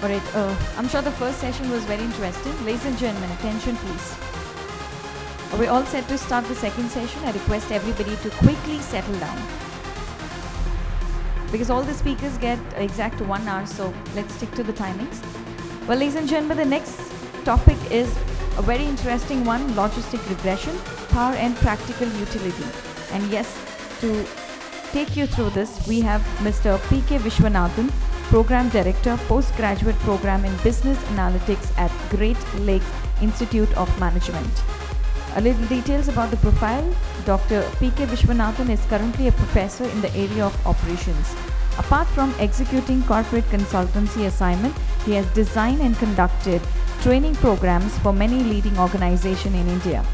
Alright, I'm sure the first session was very interesting. Ladies and gentlemen, attention please. We're all set to start the second session. I request everybody to quickly settle down, because all the speakers get exact 1 hour, so let's stick to the timings. Well, ladies and gentlemen, the next topic is a very interesting one: logistic regression, power and practical utility. And yes, to take you through this, we have Mr. P.K. Vishwanathan, Program Director, Postgraduate Program in Business Analytics at Great Lakes Institute of Management. A little details about the profile. Dr. P.K. Vishwanathan is currently a professor in the area of operations. Apart from executing corporate consultancy assignment, he has designed and conducted training programs for many leading organizations in India.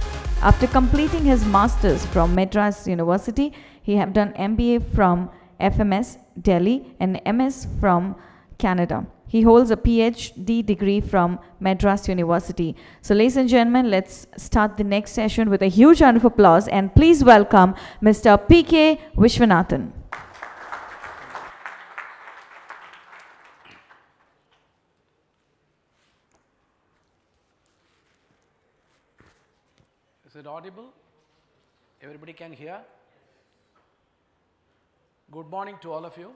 After completing his master's from Madras University, he have done MBA from FMS Delhi and MS from Canada. He holds a PhD degree from Madras University. So ladies and gentlemen, let's start the next session with a huge round of applause, and please welcome Mr. P.K. Vishwanathan. Is it audible? Everybody can hear? Good morning to all of you.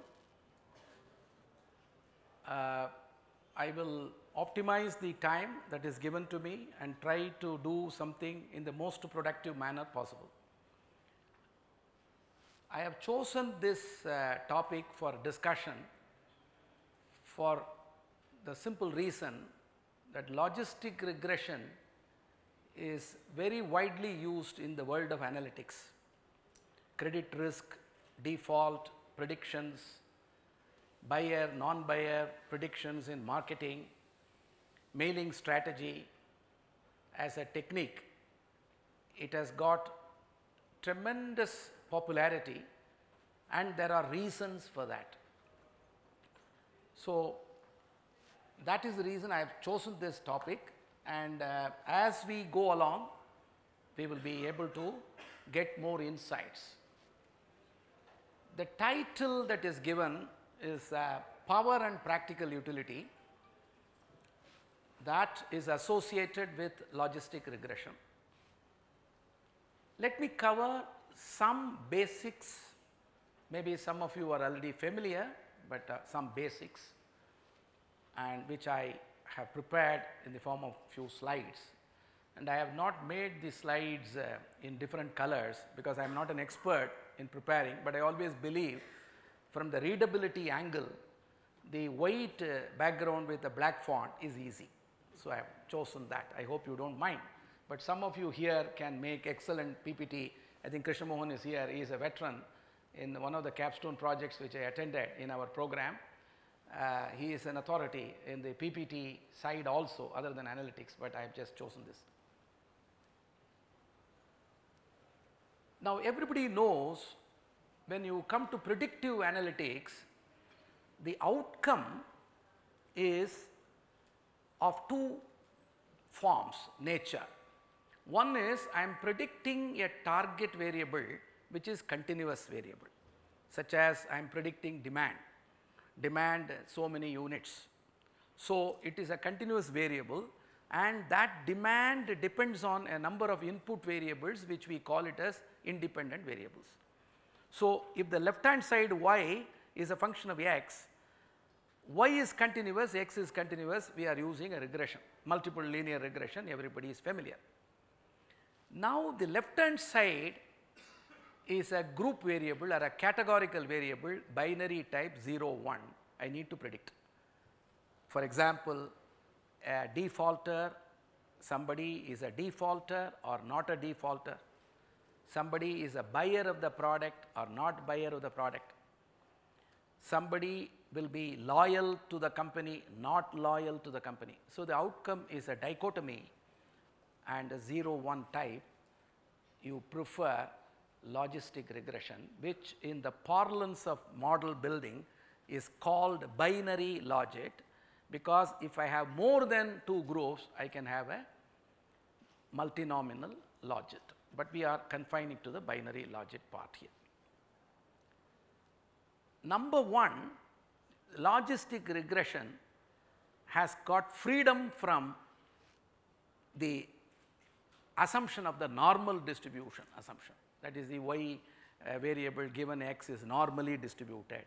I will optimize the time that is given to me and try to do something in the most productive manner possible. I have chosen this topic for discussion for the simple reason that logistic regression is very widely used in the world of analytics. Credit risk, default, predictions, buyer, non-buyer predictions in marketing, mailing strategy as a technique. It has got tremendous popularity, and there are reasons for that. So that is the reason I have chosen this topic, and as we go along, we will be able to get more insights. The title that is given is Power and Practical Utility, that is associated with logistic regression. Let me cover some basics. Maybe some of you are already familiar, but some basics, and which I have prepared in the form of few slides. And I have not made the slides in different colors because I am not an expert in preparing, but I always believe from the readability angle, the white background with the black font is easy. So I have chosen that. I hope you don't mind. But some of you here can make excellent PPT. I think Krishna Mohan is here. He is a veteran in one of the capstone projects which I attended in our program. He is an authority in the PPT side also, other than analytics, but I have just chosen this. Now everybody knows, when you come to predictive analytics, the outcome is of two forms, nature. One is I am predicting a target variable which is continuous variable, such as I am predicting demand so many units. So it is a continuous variable, and that demand depends on a number of input variables which we call it as independent variables. So if the left hand side y is a function of x, y is continuous, x is continuous, we are using a regression, multiple linear regression, everybody is familiar. Now the left hand side is a group variable or a categorical variable, binary type 0, 1, I need to predict. For example, a defaulter, somebody is a defaulter or not a defaulter, somebody is a buyer of the product or not buyer of the product, somebody will be loyal to the company, not loyal to the company. So the outcome is a dichotomy and a 0, 1 type. You prefer logistic regression, which in the parlance of model building is called binary logic, because if I have more than two groups, I can have a multinomial logic, but we are confining to the binary logic part here. Number one, logistic regression has got freedom from the assumption of the normal distribution assumption, that is the y variable given x is normally distributed.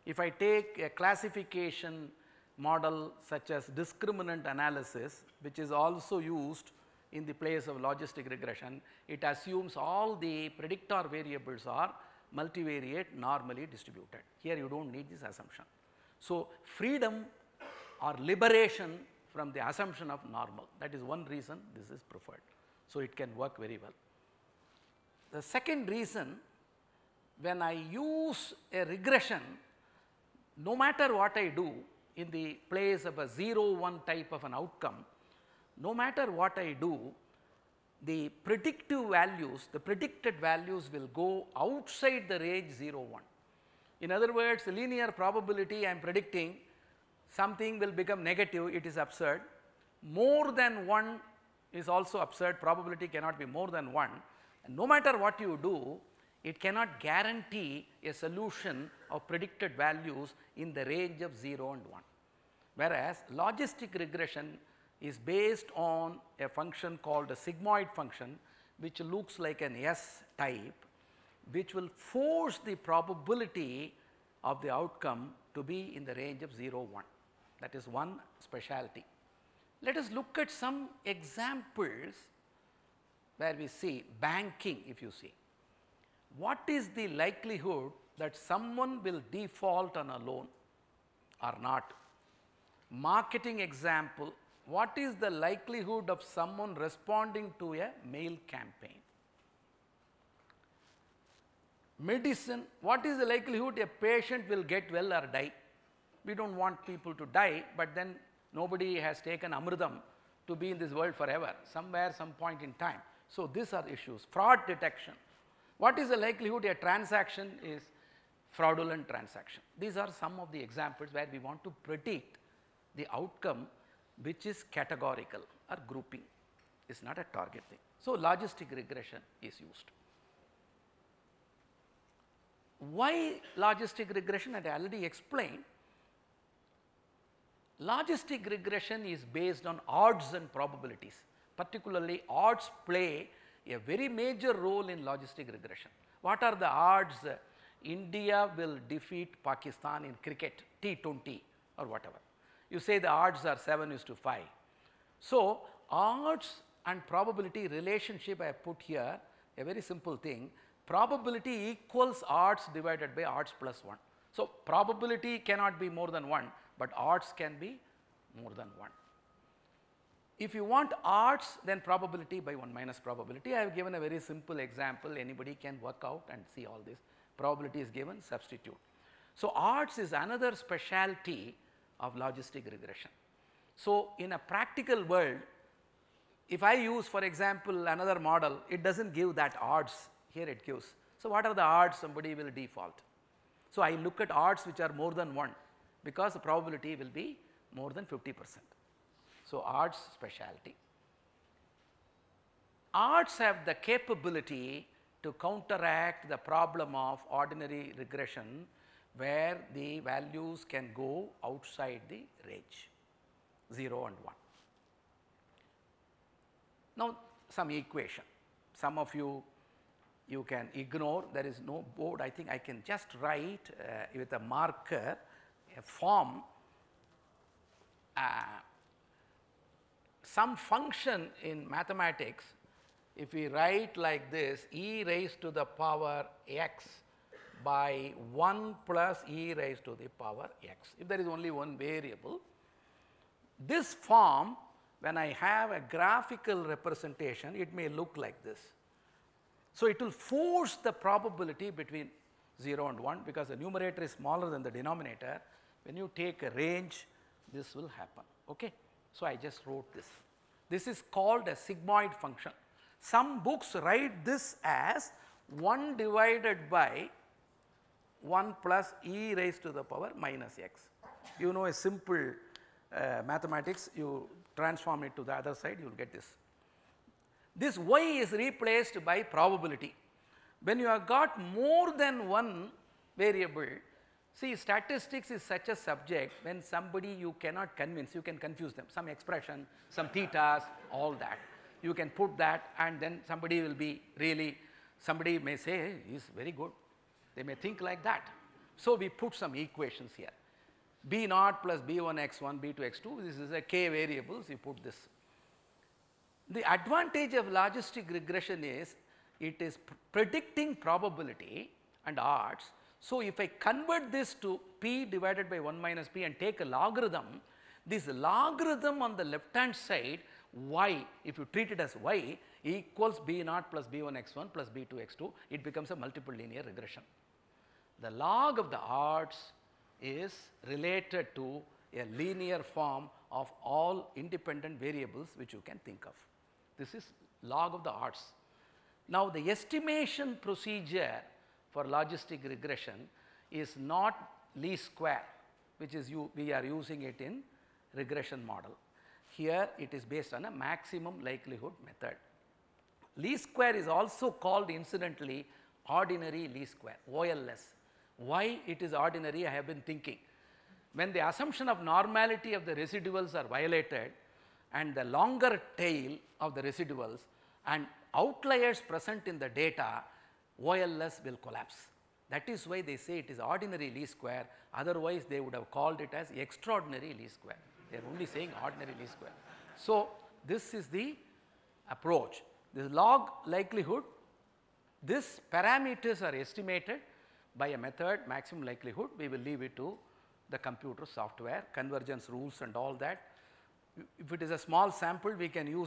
If I take a classification model such as discriminant analysis, which is also used in the place of logistic regression, it assumes all the predictor variables are multivariate normally distributed. Here you do not need this assumption. So, freedom or liberation from the assumption of normal, that is one reason this is preferred. So, it can work very well. The second reason, when I use a regression, no matter what I do in the place of a 0 1 type of an outcome, no matter what I do, the predictive values, the predicted values will go outside the range 0 1. In other words, linear probability I am predicting something will become negative, it is absurd. More than 1 is also absurd, probability cannot be more than 1, and no matter what you do, it cannot guarantee a solution of predicted values in the range of 0 and 1. Whereas, logistic regression is based on a function called a sigmoid function, which looks like an S type, which will force the probability of the outcome to be in the range of 0 1. That is one specialty. Let us look at some examples where we see banking. If you see, what is the likelihood that someone will default on a loan or not? Marketing example, what is the likelihood of someone responding to a mail campaign? Medicine, what is the likelihood a patient will get well or die? We do not want people to die, but then nobody has taken amritam to be in this world forever, somewhere, some point in time. So, these are issues. Fraud detection, what is the likelihood a transaction is fraudulent transaction? These are some of the examples where we want to predict the outcome, which is categorical or grouping, is not a target thing. So, logistic regression is used. Why logistic regression? I already explained. Logistic regression is based on odds and probabilities, particularly odds play a very major role in logistic regression. What are the odds India will defeat Pakistan in cricket, T20 or whatever? You say the odds are 7:5. So, odds and probability relationship I have put here, a very simple thing, probability equals odds divided by odds plus 1. So, probability cannot be more than 1, but odds can be more than 1. If you want odds, then probability by 1 minus probability. I have given a very simple example, anybody can work out and see all this. Probability is given, substitute. So, odds is another specialty of logistic regression. So, in a practical world, if I use, for example, another model, it does not give that odds, here it gives. So, what are the odds somebody will default? So, I look at odds which are more than 1, because the probability will be more than 50%. So, odds specialty. Odds have the capability to counteract the problem of ordinary regression, where the values can go outside the range 0 and 1. Now, some equation, some of you can ignore, there is no board. I think I can just write with a marker a form, some function in mathematics. If we write like this, e raised to the power x by 1 plus e raised to the power x, if there is only one variable. This form, when I have a graphical representation, it may look like this. So, it will force the probability between 0 and 1, because the numerator is smaller than the denominator. When you take a range, this will happen. Okay? So, I just wrote this. This is called a sigmoid function. Some books write this as 1 divided by 1 plus e raised to the power minus x. You know a simple mathematics, you transform it to the other side, you will get this. This y is replaced by probability. When you have got more than one variable, See, statistics is such a subject when somebody you cannot convince, you can confuse them. Some expression, some thetas, all that. You can put that and then somebody will be really, somebody may say, hey, he's very good. They may think like that. So we put some equations here. B0 plus B1x1, B2x2, this is a k variables, you put this. The advantage of logistic regression is it is predicting probability and odds. So if I convert this to p divided by 1 minus p and take a logarithm, this logarithm on the left hand side y, if you treat it as y, equals b0 plus b1x1 plus b2x2, it becomes a multiple linear regression. The log of the odds is related to a linear form of all independent variables which you can think of. This is log of the odds. Now, the estimation procedure for logistic regression is not least square, which is we are using it in regression model. Here it is based on a maximum likelihood method. Least square is also called incidentally ordinary least square, OLS. Why it is ordinary, I have been thinking. When the assumption of normality of the residuals are violated and the longer tail of the residuals and outliers present in the data, OLS will collapse. That is why they say it is ordinary least square, otherwise they would have called it as extraordinary least square. They are only saying ordinary least square. So, this is the approach. This log likelihood, these parameters are estimated by a method maximum likelihood. We will leave it to the computer software, convergence rules and all that. If it is a small sample, we can use